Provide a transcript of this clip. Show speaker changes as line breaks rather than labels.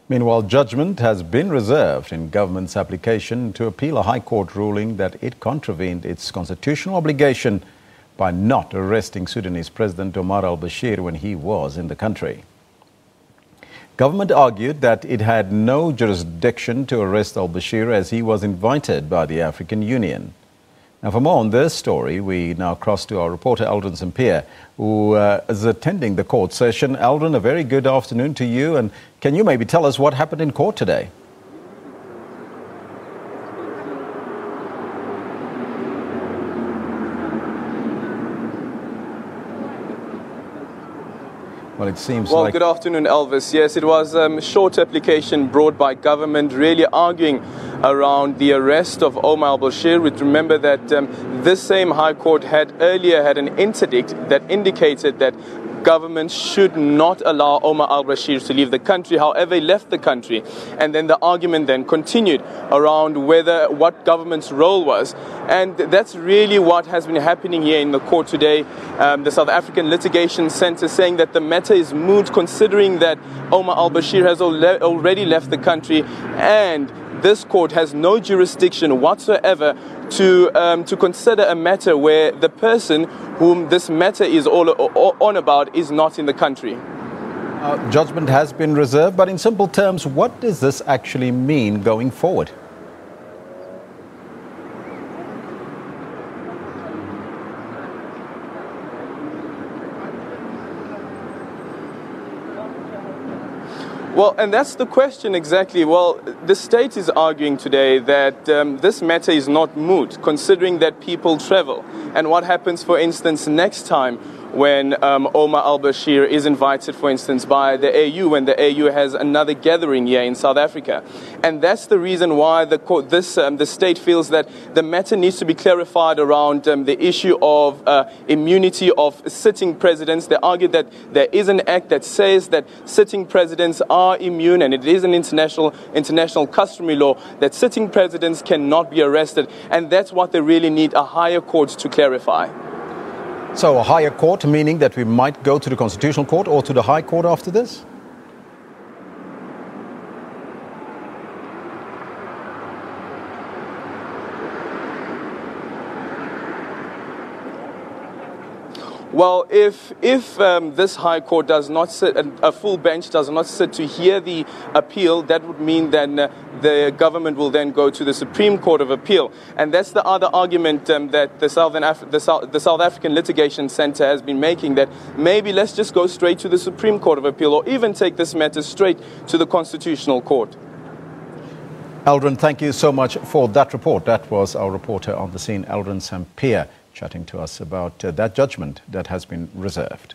Meanwhile, judgment has been reserved in government's application to appeal a High Court ruling that it contravened its constitutional obligation by not arresting Sudanese President Omar Al-Bashir when he was in the country. Government argued that it had no jurisdiction to arrest Al-Bashir as he was invited by the African Union. Now, for more on this story, we now cross to our reporter Aldrin Sampear, who is attending the court session. Aldrin, a very good afternoon to you, and can you maybe tell us what happened in court today? Well, it seems like...
Good afternoon, Elvis. Yes, it was a short application brought by government really arguing around the arrest of Omar Al-Bashir. We remember that this same High Court had earlier had an interdict that indicated that government should not allow Omar Al-Bashir to leave the country. However, he left the country. And then the argument then continued around what government's role was. And that's really what has been happening here in the court today. The South African Litigation Centre saying that the matter is moot considering that Omar Al-Bashir has already left the country and this court has no jurisdiction whatsoever to consider a matter where the person whom this matter is all on about is not in the country.
Judgment has been reserved, but in simple terms, what does this actually mean going forward?
Well, and that's the question exactly. Well, the state is arguing today that this matter is not moot, considering that people travel. And what happens, for instance, next time when Omar Al-Bashir is invited, for instance, by the AU, when the AU has another gathering here in South Africa. And that's the reason why the state feels that the matter needs to be clarified around the issue of immunity of sitting presidents. They argue that there is an act that says that sitting presidents are immune, and it is an international customary law that sitting presidents cannot be arrested. And that's what they really need a higher court to clarify.
So a higher court, meaning that we might go to the Constitutional Court or to the High Court after this?
Well, if this High Court does not sit, a full bench does not sit to hear the appeal, that would mean then the government will then go to the Supreme Court of Appeal. And that's the other argument that the South African Litigation Centre has been making, that maybe let's just go straight to the Supreme Court of Appeal or even take this matter straight to the Constitutional Court.
Aldrin, thank you so much for that report. That was our reporter on the scene, Aldrin Sampear, chatting to us about that judgment that has been reserved.